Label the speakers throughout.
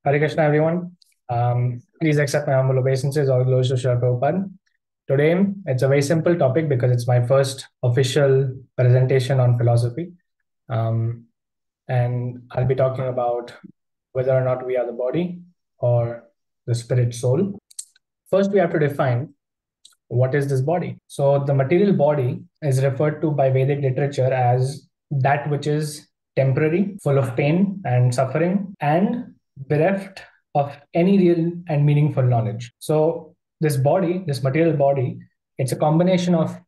Speaker 1: Hare Krishna, everyone. Please accept my humble obeisances. All glories to Srila Prabhupada. Today, it's a very simple topic because it's my first official presentation on philosophy. Um, and I'll be talking about whether or not we are the body or the spirit soul. First, we have to define what is this body. So, the material body is referred to by Vedic literature as that which is temporary, full of pain and suffering, and bereft of any real and meaningful knowledge. So, this body, this material body, it's a combination of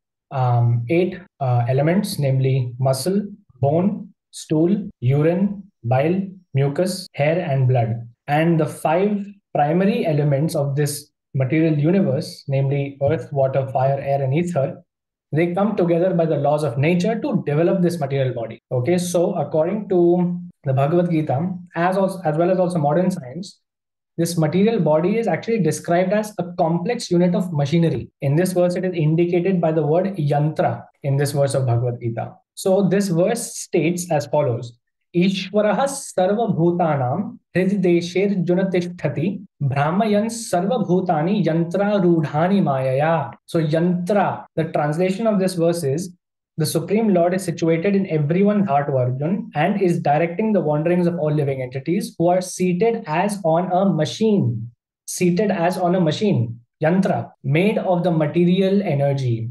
Speaker 1: eight elements, namely muscle, bone, stool, urine, bile, mucus, hair, and blood. And the five primary elements of this material universe, namely earth, water, fire, air, and ether, they come together by the laws of nature to develop this material body. Okay, so according to the Bhagavad Gita, as well as also modern science, this material body is actually described as a complex unit of machinery. In this verse, it is indicated by the word yantra in this verse of Bhagavad Gita. So this verse states as follows: Ishwarah sarvabhutanam hridesher junatishthati brahmayan sarvabhutani yantra rudhani mayaya. So yantra, the translation of this verse is the Supreme Lord is situated in everyone's heart, Arjun, and is directing the wanderings of all living entities who are seated as on a machine. Seated as on a machine, yantra, made of the material energy.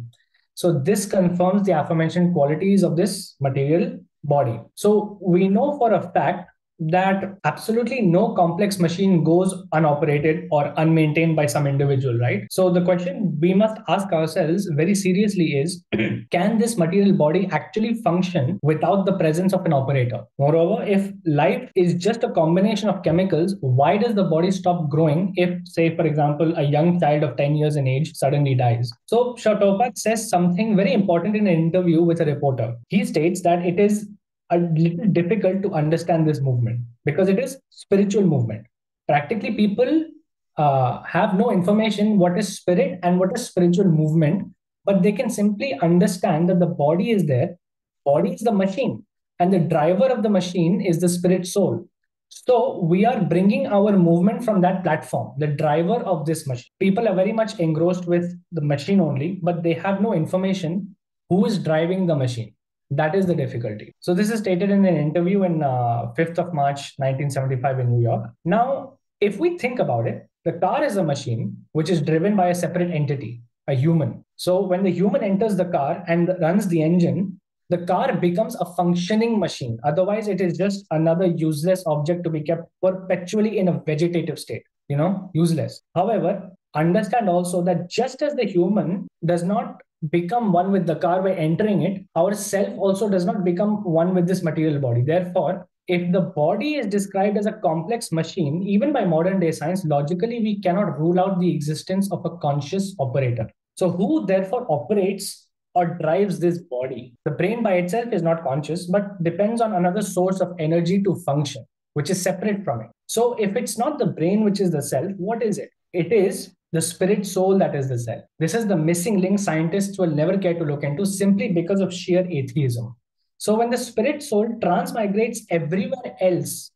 Speaker 1: So this confirms the aforementioned qualities of this material body. So we know for a fact that absolutely no complex machine goes unoperated or unmaintained by some individual, right? So the question we must ask ourselves very seriously is can this material body actually function without the presence of an operator? Moreover, if life is just a combination of chemicals, why does the body stop growing if, say, for example, a young child of 10 years in age suddenly dies? So Prabhupada says something very important in an interview with a reporter. He states that it is a little difficult to understand this movement because it is spiritual movement. Practically, people have no information what is spirit and what is spiritual movement, but they can simply understand that the body is there, body is the machine, and the driver of the machine is the spirit soul. So we are bringing our movement from that platform, the driver of this machine. People are very much engrossed with the machine only, but they have no information who is driving the machine. That is the difficulty. So this is stated in an interview in 5th of March 1975 in New York. Now, if we think about it, the car is a machine which is driven by a separate entity, a human. So when the human enters the car and runs the engine, the car becomes a functioning machine. Otherwise, it is just another useless object to be kept perpetually in a vegetative state, useless. However, understand also that just as the human does not become one with the car by entering it, our self also does not become one with this material body. Therefore, if the body is described as a complex machine, even by modern day science, logically we cannot rule out the existence of a conscious operator. So, who therefore operates or drives this body? The brain by itself is not conscious, but depends on another source of energy to function, which is separate from it. So, if it's not the brain which is the self, what is it? It is the spirit soul that is the self. This is the missing link scientists will never care to look into simply because of sheer atheism. So when the spirit soul transmigrates everywhere else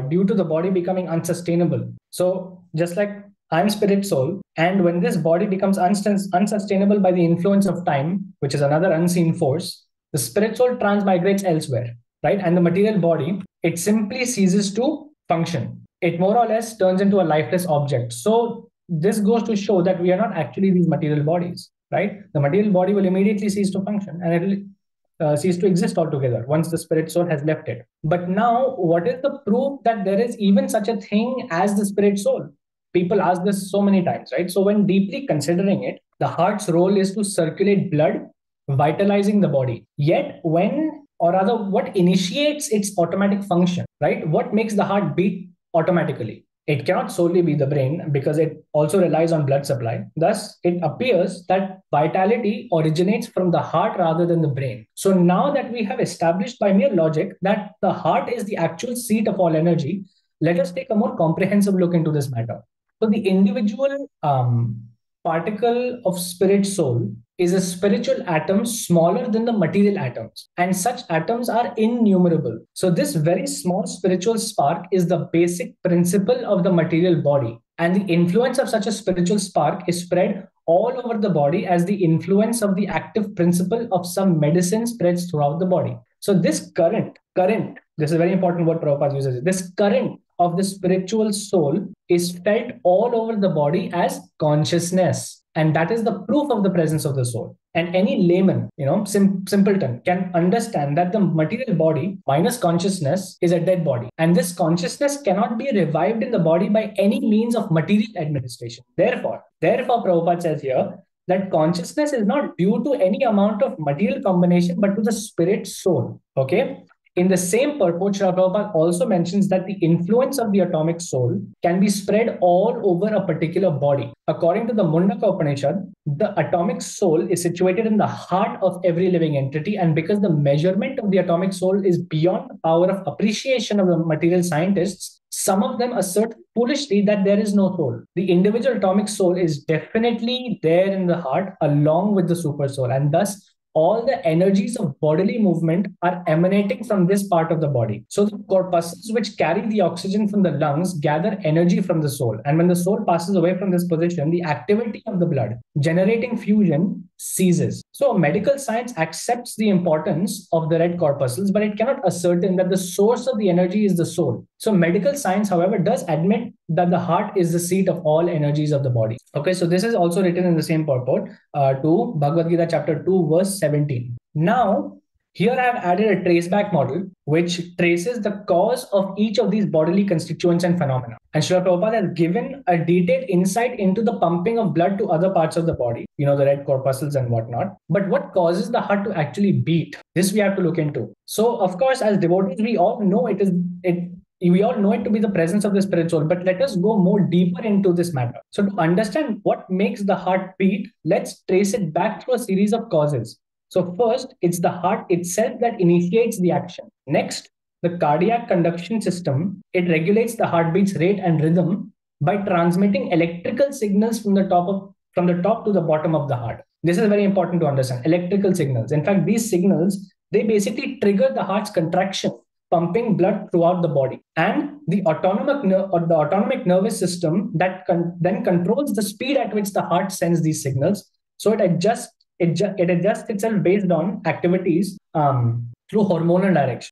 Speaker 1: due to the body becoming unsustainable. So just like I'm spirit soul, and when this body becomes unsustainable by the influence of time, which is another unseen force, the spirit soul transmigrates elsewhere, right? And the material body, it simply ceases to function. It more or less turns into a lifeless object. So this goes to show that we are not actually these material bodies, right? The material body will immediately cease to function and it will cease to exist altogether once the spirit soul has left it. But now, what is the proof that there is even such a thing as the spirit soul? People ask this so many times, right? So, when deeply considering it, the heart's role is to circulate blood, vitalizing the body. Yet, when or rather, what initiates its automatic function, right? What makes the heart beat automatically? It cannot solely be the brain because it also relies on blood supply. Thus, it appears that vitality originates from the heart rather than the brain. So now that we have established by mere logic that the heart is the actual seat of all energy, let us take a more comprehensive look into this matter. So the individual particle of spirit soul is a spiritual atom smaller than the material atoms, and such atoms are innumerable. So, this very small spiritual spark is the basic principle of the material body, and the influence of such a spiritual spark is spread all over the body as the influence of the active principle of some medicine spreads throughout the body. So, this current, this is a very important word Prabhupada uses. This current of the spiritual soul is felt all over the body as consciousness, and that is the proof of the presence of the soul. And any layman, simpleton, can understand that the material body minus consciousness is a dead body, and this consciousness cannot be revived in the body by any means of material administration. Therefore, Prabhupada says here that consciousness is not due to any amount of material combination, but to the spirit soul. Okay. In the same purport, Srila Prabhupada also mentions that the influence of the atomic soul can be spread all over a particular body. According to the Mundaka Upanishad, the atomic soul is situated in the heart of every living entity, and because the measurement of the atomic soul is beyond the power of appreciation of the material scientists, some of them assert foolishly that there is no soul. The individual atomic soul is definitely there in the heart along with the super soul, and thus all the energies of bodily movement are emanating from this part of the body. So the corpuscles which carry the oxygen from the lungs gather energy from the soul. And when the soul passes away from this position, the activity of the blood generating fusion ceases. So medical science accepts the importance of the red corpuscles, but it cannot ascertain that the source of the energy is the soul. So medical science, however, does admit that the heart is the seat of all energies of the body. Okay, so this is also written in the same purport to Bhagavad Gita chapter 2, verse 17. Now, here I have added a traceback model which traces the cause of each of these bodily constituents and phenomena. And Srila Prabhupada has given a detailed insight into the pumping of blood to other parts of the body, the red corpuscles and whatnot. But what causes the heart to actually beat? This we have to look into. So, of course, as devotees, we all know we all know it to be the presence of the spirit soul, but let us go more deeper into this matter. So to understand what makes the heart beat, let's trace it back through a series of causes. So first, it's the heart itself that initiates the action. Next, the cardiac conduction system, it regulates the heartbeat's rate and rhythm by transmitting electrical signals from the top to the bottom of the heart. This is very important to understand. Electrical signals. In fact, these signals, they basically trigger the heart's contraction, pumping blood throughout the body, and the autonomic nervous system that then controls the speed at which the heart sends these signals. So it adjusts itself based on activities through hormonal direction.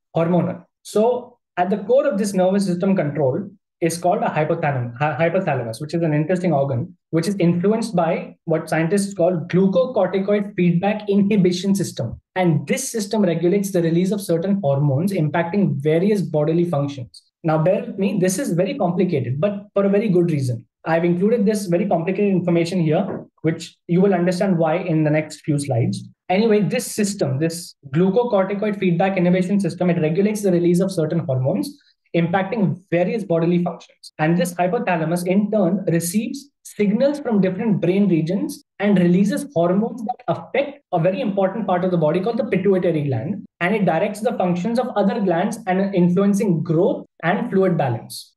Speaker 1: So at the core of this nervous system control is called a hypothalamus, which is an interesting organ, which is influenced by what scientists call glucocorticoid feedback inhibition system. And this system regulates the release of certain hormones impacting various bodily functions. Now, bear with me, this is very complicated, but for a very good reason. I've included this very complicated information here, which you will understand why in the next few slides. Anyway, this system, this glucocorticoid feedback inhibition system, it regulates the release of certain hormones impacting various bodily functions. And this hypothalamus in turn receives signals from different brain regions and releases hormones that affect a very important part of the body called the pituitary gland. And it directs the functions of other glands and influencing growth and fluid balance.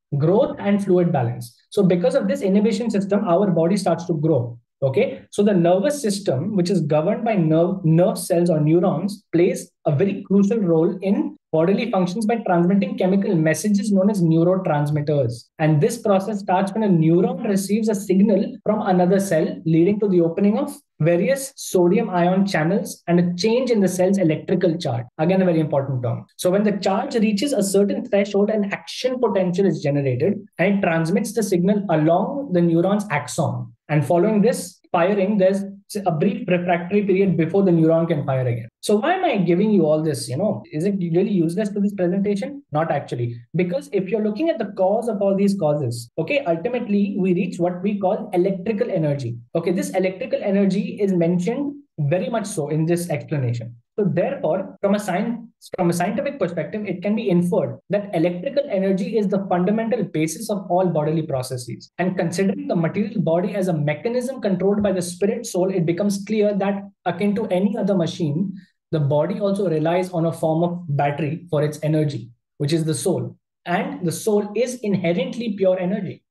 Speaker 1: So because of this inhibition system, our body starts to grow. Okay, so the nervous system, which is governed by nerve cells or neurons, plays a very crucial role in bodily functions by transmitting chemical messages known as neurotransmitters. And this process starts when a neuron receives a signal from another cell, leading to the opening of various sodium ion channels and a change in the cell's electrical charge. Again, a very important term. So when the charge reaches a certain threshold, an action potential is generated and it transmits the signal along the neuron's axon. And following this firing, there's a brief refractory period before the neuron can fire again. So why am I giving you all this? Is it really useless to this presentation? Not actually. Because if you're looking at the cause of all these causes, okay, ultimately we reach what we call electrical energy. Okay, this electrical energy is mentioned very much so in this explanation. So therefore, from a scientific perspective, it can be inferred that electrical energy is the fundamental basis of all bodily processes. And considering the material body as a mechanism controlled by the spirit soul, it becomes clear that akin to any other machine, the body also relies on a form of battery for its energy, which is the soul. And the soul is inherently pure energy.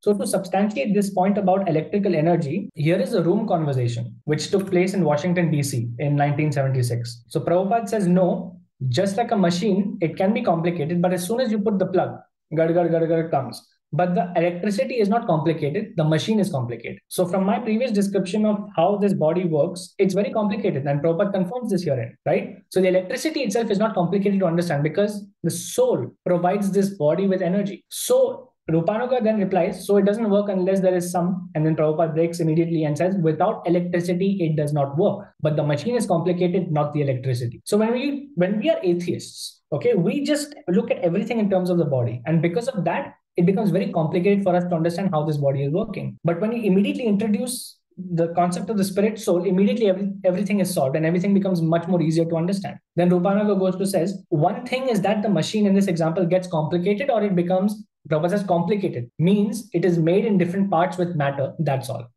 Speaker 1: So to substantiate this point about electrical energy, here is a room conversation which took place in Washington, D.C. in 1976. So Prabhupada says, no, just like a machine, it can be complicated, but as soon as you put the plug, gad, gad, gad, gad, comes. But the electricity is not complicated, the machine is complicated. So from my previous description of how this body works, it's very complicated, and Prabhupada confirms this herein, right? So the electricity itself is not complicated to understand because the soul provides this body with energy. So Rupanuga then replies, so it doesn't work unless there is some, and then Prabhupada breaks immediately and says, without electricity, it does not work. But the machine is complicated, not the electricity. So when we are atheists, okay, we just look at everything in terms of the body. And because of that, it becomes very complicated for us to understand how this body is working. But when you immediately introduce the concept of the spirit soul, immediately everything is solved and everything becomes much more easier to understand. Then Rupanuga goes to says, one thing is that the machine in this example gets complicated or it becomes, Prabhupada says, complicated, means it is made in different parts with matter, that's all.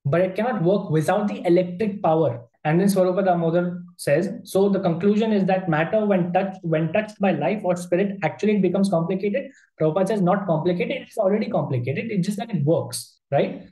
Speaker 1: But it cannot work without the electric power. And then Swarupa Damodar says, so the conclusion is that matter, when touched by life or spirit, actually it becomes complicated. Prabhupada says, not complicated, it's already complicated, it's just that it works, right?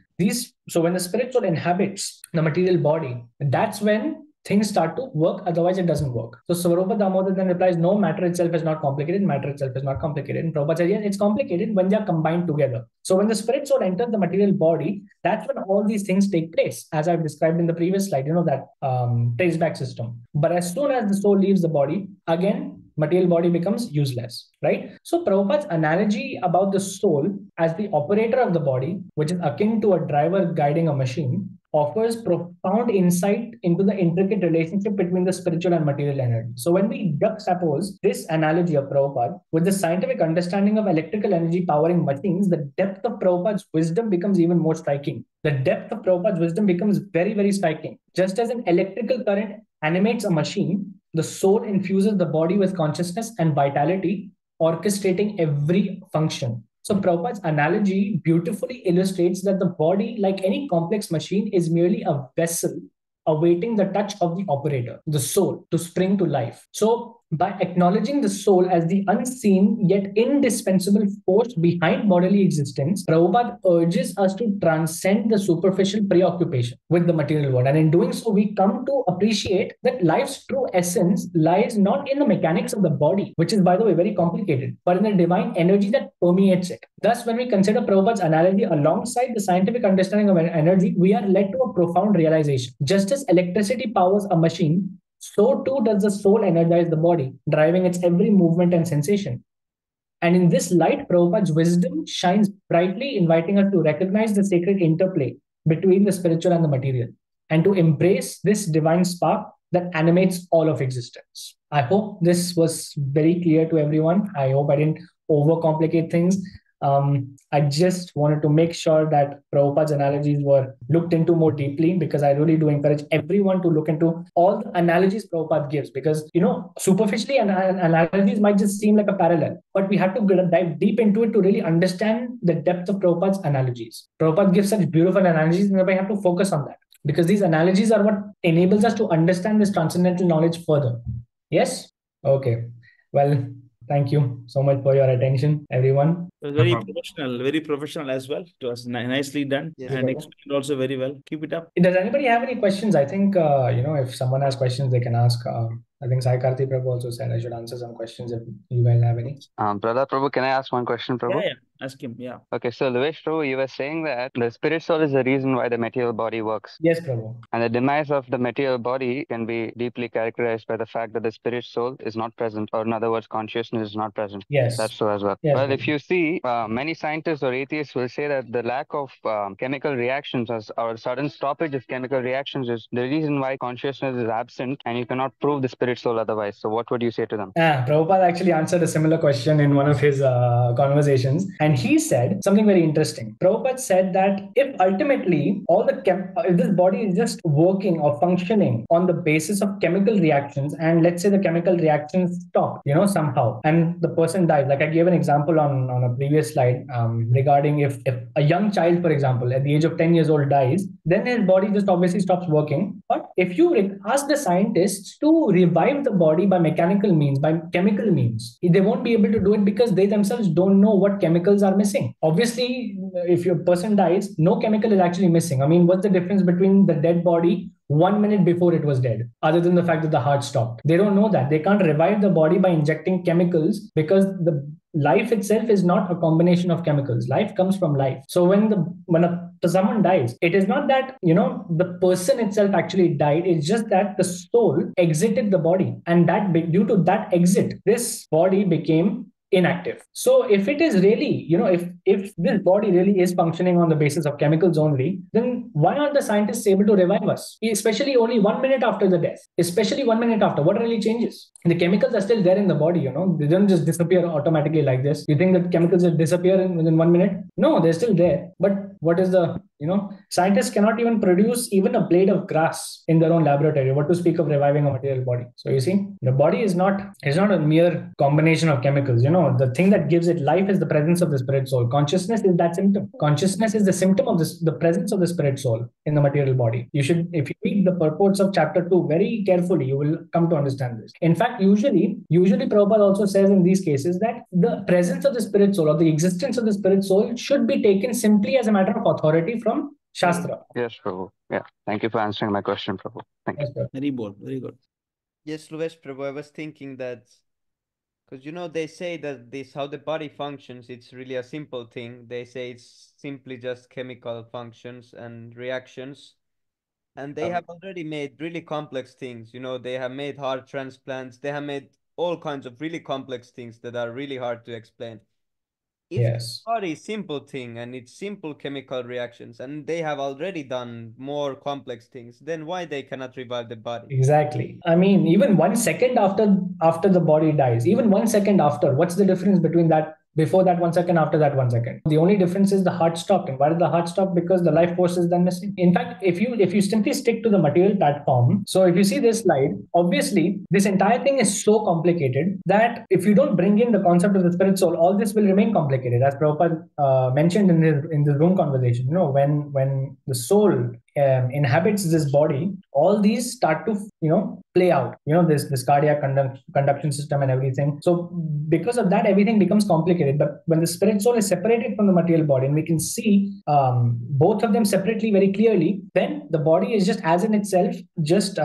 Speaker 1: So when the spirit soul inhabits the material body, that's when things start to work, otherwise it doesn't work. So Swarupa Damodar then replies, no, matter itself is not complicated, matter itself is not complicated. And Prabhupada says, yes, it's complicated when they are combined together. So when the spirit soul enters the material body, that's when all these things take place, as I've described in the previous slide, that traceback system. But as soon as the soul leaves the body, again, material body becomes useless, right? So Prabhupada's analogy about the soul as the operator of the body, which is akin to a driver guiding a machine, offers profound insight into the intricate relationship between the spiritual and material energy. So when we juxtapose this analogy of Prabhupada with the scientific understanding of electrical energy powering machines, the depth of Prabhupada's wisdom becomes even more striking. The depth of Prabhupada's wisdom becomes very, very striking. Just as an electrical current animates a machine, the soul infuses the body with consciousness and vitality, orchestrating every function. So Prabhupada's analogy beautifully illustrates that the body, like any complex machine, is merely a vessel awaiting the touch of the operator, the soul, to spring to life. So by acknowledging the soul as the unseen yet indispensable force behind bodily existence, Prabhupada urges us to transcend the superficial preoccupation with the material world. And in doing so, we come to appreciate that life's true essence lies not in the mechanics of the body, which is, by the way, very complicated, but in the divine energy that permeates it. Thus, when we consider Prabhupada's analogy alongside the scientific understanding of energy, we are led to a profound realization. Just as electricity powers a machine, so too does the soul energize the body, driving its every movement and sensation. And in this light, Prabhupada's wisdom shines brightly, inviting us to recognize the sacred interplay between the spiritual and the material, and to embrace this divine spark that animates all of existence. I hope this was very clear to everyone. I hope I didn't overcomplicate things. I just wanted to make sure that Prabhupada's analogies were looked into more deeply, because I really do encourage everyone to look into all the analogies Prabhupada gives, because, superficially analogies might just seem like a parallel, but we have to dive deep into it to really understand the depth of Prabhupada's analogies. Prabhupada gives such beautiful analogies, and we have to focus on that, because these analogies are what enables us to understand this transcendental knowledge further. Yes? Okay. Well, thank you so much for your attention, everyone.
Speaker 2: It was very professional as well. It was nicely done, and explained also very well. Keep it up.
Speaker 1: Does anybody have any questions? I think, if someone has questions, they can ask. I think Sai Karthi Prabhu also said I should answer some questions if you guys have any.
Speaker 3: Brother Prabhu, can I ask one question, Prabhu?
Speaker 2: Yeah. Ask him, yeah.
Speaker 3: Okay, so Luvesh Prabhu, you were saying that the spirit soul is the reason why the material body works.
Speaker 1: Yes, Prabhu.
Speaker 3: And the demise of the material body can be deeply characterized by the fact that the spirit soul is not present, or in other words, consciousness is not present.
Speaker 1: Yes.
Speaker 3: That's so as well.
Speaker 1: Yes,
Speaker 3: well,
Speaker 1: Prabhu.
Speaker 3: If you see, many scientists or atheists will say that the lack of chemical reactions or sudden stoppage of chemical reactions is the reason why consciousness is absent, and you cannot prove the spirit soul otherwise. So what would you say to them?
Speaker 1: Prabhupada actually answered a similar question in one of his conversations, and he said something very interesting. Prabhupada said that if ultimately if this body is just working or functioning on the basis of chemical reactions, and let's say the chemical reactions stop, somehow, and the person dies, like I gave an example on a previous slide regarding if a young child, for example, at the age of 10 years old dies, then his body just obviously stops working, but if you ask the scientists to revive the body by mechanical means, by chemical means, they won't be able to do it because they themselves don't know what chemicals are missing. Obviously, if your person dies, no chemical is actually missing. I mean, what's the difference between the dead body 1 minute before it was dead, other than the fact that the heart stopped? They don't know that. They can't revive the body by injecting chemicals because the life itself is not a combination of chemicals. Life comes from life. So when someone dies, it is not that the person itself actually died. It's just that the soul exited the body, and that due to that exit, this body became inactive. So if it is really, if this body really is functioning on the basis of chemicals only, then why aren't the scientists able to revive us? Especially only 1 minute after the death, especially 1 minute after. What really changes? The chemicals are still there in the body, they don't just disappear automatically like this. You think that chemicals will disappear within 1 minute? No, they're still there. But what is the, scientists cannot even produce even a blade of grass in their own laboratory. What to speak of reviving a material body? So you see, the body is not a mere combination of chemicals. The thing that gives it life is the presence of the spirit soul. Consciousness is that symptom. Consciousness is the symptom of the presence of the spirit soul in the material body. You should, if you read the purports of chapter 2 very carefully, you will come to understand this. In fact, usually Prabhupada also says in these cases that the presence of the spirit soul or the existence of the spirit soul should be taken simply as a matter of authority from Shastra.
Speaker 3: Yes, Prabhu. Yeah. Thank you for answering my question, Prabhu. Thank you.
Speaker 1: Yes,
Speaker 2: Very bold. Very good.
Speaker 4: Yes, Luvesh Prabhu, I was thinking that, because they say that how the body functions, it's really a simple thing. They say it's simply just chemical functions and reactions. And they have already made really complex things. They have made heart transplants. They have made all kinds of really complex things that are really hard to explain. If
Speaker 1: Yes.
Speaker 4: the body is simple thing and it's simple chemical reactions, and they have already done more complex things, then why they cannot revive the body?
Speaker 1: Exactly. I mean, even 1 second after the body dies, even 1 second after, what's the difference between that? Before that 1 second, after that 1 second. The only difference is the heart stopped. And why did the heart stop? Because the life force is then missing. In fact, if you simply stick to the material platform, so if you see this slide, obviously this entire thing is so complicated that if you don't bring in the concept of the spirit soul, all this will remain complicated. As Prabhupada mentioned in this room conversation, when the soul inhabits this body, all these start to play out. This cardiac conduction system and everything. So because of that, everything becomes complicated. But when the spirit soul is separated from the material body, and we can see both of them separately very clearly, then the body is just as in itself, just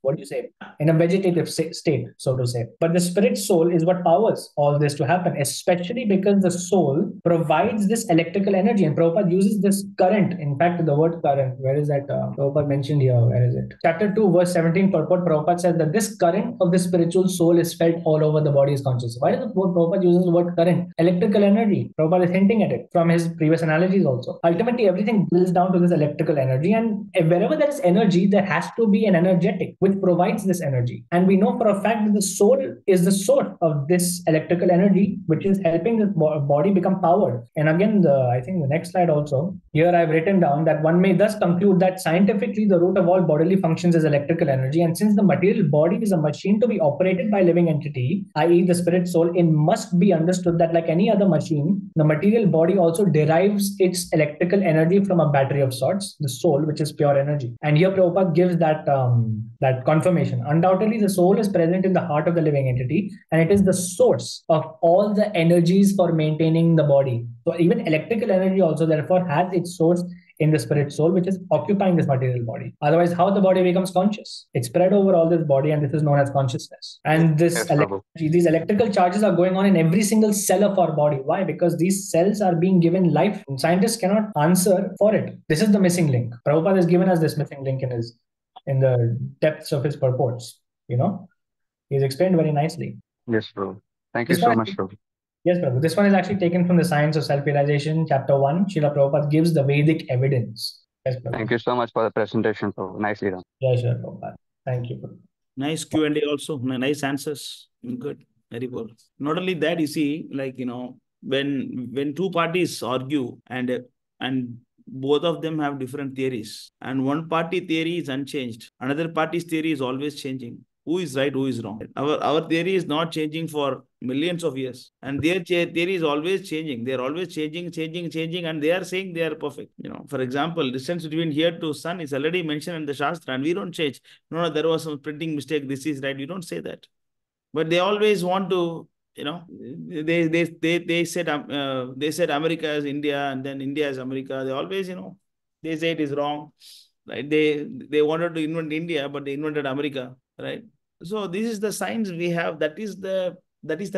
Speaker 1: what do you say, in a vegetative state, so to say. But the spirit soul is what powers all this to happen, especially because the soul provides this electrical energy. And Prabhupada uses this current. In fact, the word current, where is that? Prabhupada mentioned here, where is it? Chapter 2, verse 17, Prabhupada says that this current of the spiritual soul is felt all over the body's consciousness. Why does the Prabhupada uses the word current? Electrical energy. Prabhupada is hinting at it from his previous analogies also. Ultimately, everything boils down to this electrical energy. And wherever there is energy, there has to be an energetic, which provides this energy. And we know for a fact that the soul is the source of this electrical energy, which is helping the body become powered. And again, I think the next slide also, here I've written down that one may thus conclude that scientifically the root of all bodily functions is electrical energy. And since the material body is a machine to be operated by a living entity, i.e. the spirit soul, it must be understood that like any other machine, the material body also derives its electrical energy from a battery of sorts, the soul, which is pure energy. And here Prabhupada gives that confirmation. Undoubtedly, the soul is present in the heart of the living entity, and it is the source of all the energies for maintaining the body. So even electrical energy also therefore has its source in the spirit soul, which is occupying this material body. Otherwise, how the body becomes conscious? It's spread over all this body, and this is known as consciousness. And these electrical charges are going on in every single cell of our body. Why? Because these cells are being given life. Scientists cannot answer for it. This is the missing link. Prabhupada has given us this missing link in the depths of his purports. He's explained very nicely.
Speaker 3: Yes, bro. Thank you so much, bro.
Speaker 1: Yes, Prabhu. This one is actually taken from the Science of Self-Realization, Chapter 1. Srila Prabhupada gives the Vedic evidence. Yes, Prabhu.
Speaker 3: Thank you so much for the presentation, Prabhu. Nicely done.
Speaker 1: Yeah, sure, Prabhupada. Thank you, Prabhu.
Speaker 2: Nice Q&A also. Nice answers. Good. Very good. Not only that, you see, when two parties argue and both of them have different theories, and one party theory is unchanged, another party's theory is always changing. who is right, who is wrong. Our theory is not changing for millions of years, and their theory is always changing. They are always changing, and they are saying they are perfect. For example, distance between here to sun is already mentioned in the Shastra, and we don't change. No, there was some printing mistake. This is right. We don't say that, but they always want to. They said America is India, and then India is America. They always they say it is wrong, right? They wanted to invent India, but they invented America, right? So this is the science we have. That is the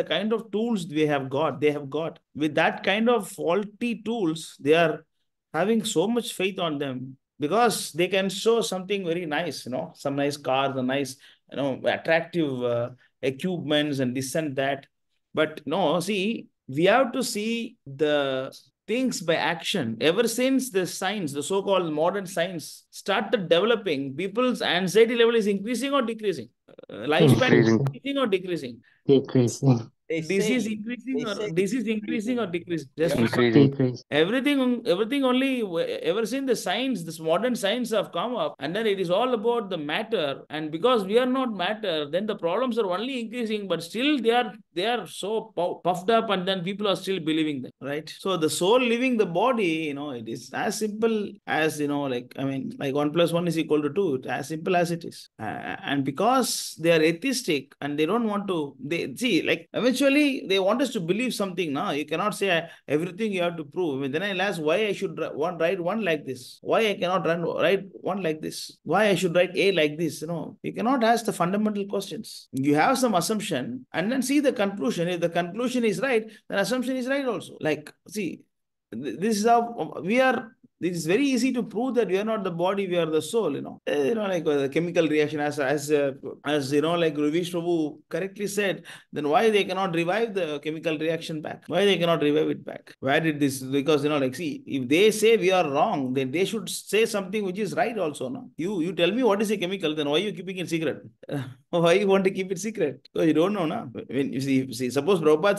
Speaker 2: kind of tools we have got. They have got with that kind of faulty tools. They are having so much faith on them because they can show something very nice, some nice cars, a nice, attractive equipments and this and that. But no, see, we have to see the things by action. Ever since the science, the so-called modern science, started developing, people's anxiety level is increasing or decreasing? Lifespan is
Speaker 3: Increasing.
Speaker 2: increasing or decreasing?
Speaker 5: Decreasing.
Speaker 2: Disease increasing or decreasing? Just
Speaker 3: Increasing.
Speaker 2: everything only ever since the science, this modern science have come up, and then it is all about the matter. And because we are not matter, then the problems are only increasing, but still they are so puffed up, and then people are still believing them, right? So the soul leaving the body, it is as simple as like 1 + 1 is equal to 2. It's as simple as it is. And because they are atheistic and they don't want to, they see, like, eventually they want us to believe something. Now you cannot say everything you have to prove. Then I'll ask why I should write one like this, why I cannot write one like this, why I should write A like this. You cannot ask the fundamental questions. You have some assumption and then see the conclusion. If the conclusion is right, then assumption is right also. Like, see, this is how we are. It is very easy to prove that we are not the body, we are the soul. Like the chemical reaction, as like Ravish Prabhu correctly said. Then why they cannot revive the chemical reaction back? Why they cannot revive it back? Why did this? Because see, if they say we are wrong, then they should say something which is right also. No, you tell me what is a chemical, then why are you keeping it secret? Why you want to keep it secret? Because you don't know, no? When you see, suppose Prabhupada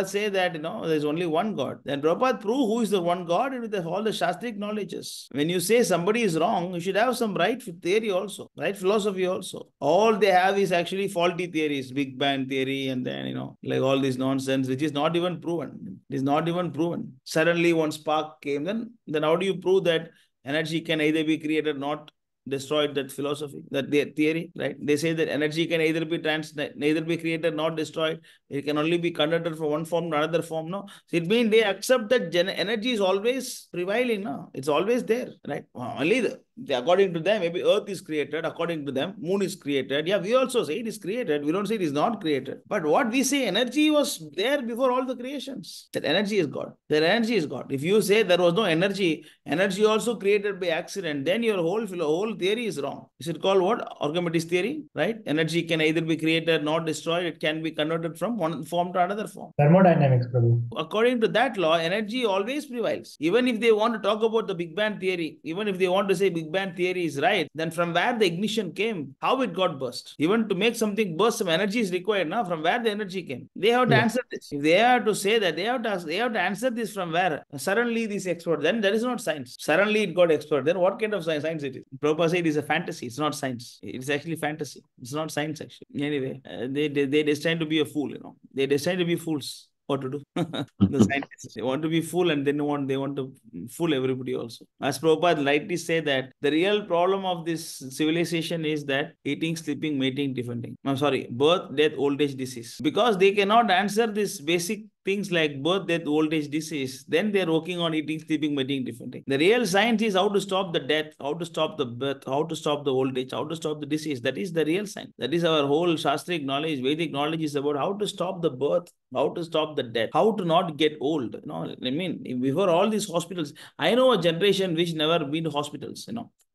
Speaker 2: say that there's only one God. Then Prabhupada prove who is the one God with all the Shastric knowledges. When you say somebody is wrong, you should have some right theory also, right philosophy also. All they have is actually faulty theories, Big Bang theory, and then like all this nonsense, which is not even proven. It is not even proven. Suddenly one spark came. Then how do you prove that energy can either be created, not destroyed? That philosophy, that theory, right? They say that energy can neither be created nor destroyed. It can only be converted from one form to another form. No, so it means they accept that energy is always prevailing. No, it's always there, right? Only according to them, maybe Earth is created. According to them, Moon is created. Yeah, we also say it is created. We don't say it is not created. But what we say, energy was there before all the creations. That energy is God. That energy is God. If you say there was no energy also created by accident, then your whole theory is wrong. Is it called what? Archimedes theory, right? Energy can either be created, not destroyed. It can be converted from one form to another form.
Speaker 1: Thermodynamics, Prabhu.
Speaker 2: According to that law, energy always prevails. Even if they want to talk about the Big Bang theory, even if they want to say Big Bang theory is right, then from where the ignition came, how it got burst. Even to make something burst, some energy is required. Now, from where the energy came, they have to answer this. If they have to say that, they have to answer this from where. Suddenly, this expert, then there is not science. Suddenly, it got expert. Then what kind of science it is? Prabhupada said it is a fantasy. It's not science. It's actually fantasy. It's not science, actually. Anyway, they destined to be a fool. They destined to be fools. What to do? The scientists, they want to be fool, and then they want to fool everybody also. As Prabhupada rightly say that the real problem of this civilization is that eating, sleeping, mating, defending. I'm sorry, birth, death, old age, disease. Because they cannot answer this basic things like birth, death, old age, disease, then they're working on eating, sleeping, mating, defending. The real science is how to stop the death, how to stop the birth, how to stop the old age, how to stop the disease. That is the real science. That is our whole Shastric knowledge. Vedic knowledge is about how to stop the birth, how to stop the death, how to not get old. I mean, before all these hospitals, I know a generation which never been to hospitals.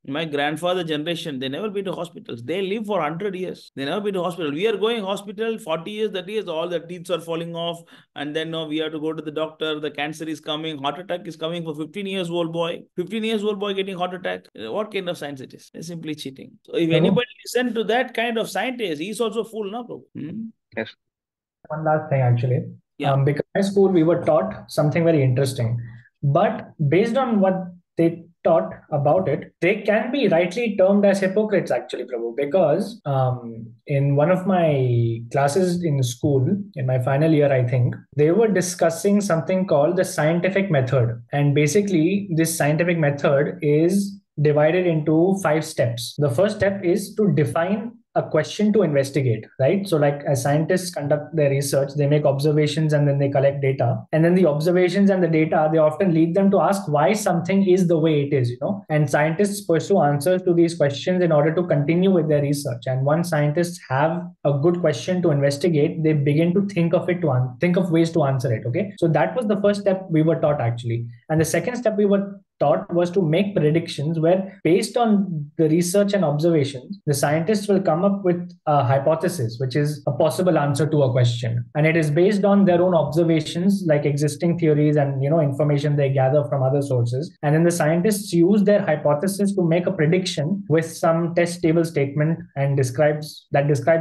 Speaker 2: My grandfather generation, they never been to hospitals. They live for 100 years. They never been to hospital. We are going hospital 40 years, 30 years, all the teeth are falling off. And then we have to go to the doctor. The cancer is coming. Heart attack is coming for 15 years old boy. 15 years old boy getting heart attack. What kind of science it is? It's simply cheating. So if anybody listen to that kind of scientist, he's also a fool, no, bro?
Speaker 3: Yes.
Speaker 1: One last thing, actually.
Speaker 2: Yeah.
Speaker 1: Because in school, we were taught something very interesting. But based on what they taught about it, they can be rightly termed as hypocrites, actually, Prabhu, because in one of my classes in school, in my final year, I think, they were discussing something called the scientific method. And basically, this scientific method is divided into 5 steps. The first step is to define a question to investigate, right? So, like, as scientists conduct their research, they make observations and then they collect data. And then the observations and the data, they often lead them to ask why something is the way it is, And scientists pursue answers to these questions in order to continue with their research. And once scientists have a good question to investigate, they begin to think of think of ways to answer it. Okay. So that was the first step we were taught, actually. And the second step we were taught was to make predictions where, based on the research and observations, the scientists will come up with a hypothesis, which is a possible answer to a question. And it is based on their own observations, like existing theories and information they gather from other sources. And then the scientists use their hypothesis to make a prediction with some test table statement and describes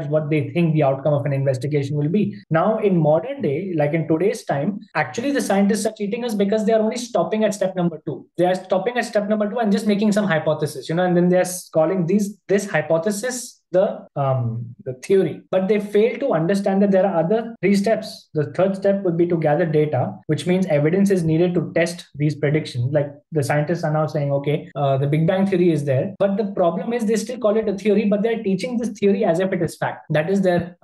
Speaker 1: what they think the outcome of an investigation will be. Now, in modern day, like in today's time, actually the scientists are cheating us because they are only stopping at step number 2. They are stopping at step number 2 and just making some hypothesis, and then they're calling this hypothesis the theory, but they fail to understand that there are other 3 steps. The third step would be to gather data, which means evidence is needed to test these predictions. Like, the scientists are now saying, okay, the Big Bang theory is there, but the problem is they still call it a theory, but they're teaching this theory as if it is fact. That is their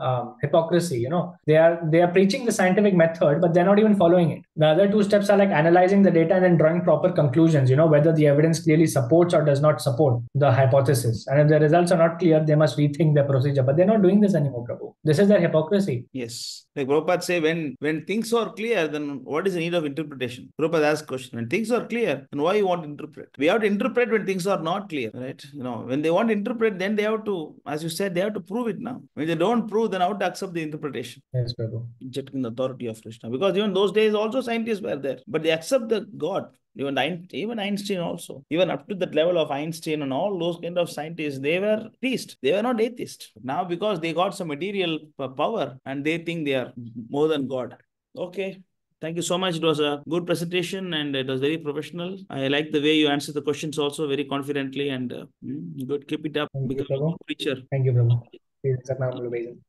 Speaker 1: hypocrisy. They are preaching the scientific method, but they're not even following it. The other 2 steps are like analyzing the data and then drawing proper conclusions. Whether the evidence clearly supports or does not support the hypothesis, and if the results are not clear, they must rethink their procedure. But they're not doing this anymore, Prabhu. This is their hypocrisy.
Speaker 2: Yes. Like Prabhupada say, when things are clear, then what is the need of interpretation? Prabhupada asks question, when things are clear, then why you want to interpret? We have to interpret when things are not clear, right? When they want to interpret, then they have to, as you said, they have to prove it now. When they don't prove, then how to accept the interpretation?
Speaker 1: Yes, Prabhu.
Speaker 2: Rejecting the authority of Krishna. Because even those days also scientists were there, but they accept the God. Even Einstein also. Even up to that level of Einstein and all those kind of scientists, they were theists. They were not atheists. Now, because they got some material power and they think they are more than God. Okay. Thank you so much. It was a good presentation and it was very professional. I like the way you answered the questions also very confidently and good. Keep it up.
Speaker 1: Thank you,
Speaker 2: Become a
Speaker 1: Prabhu.
Speaker 2: good preacher.
Speaker 1: Thank you, Prabhu. Please accept my humble obeisance.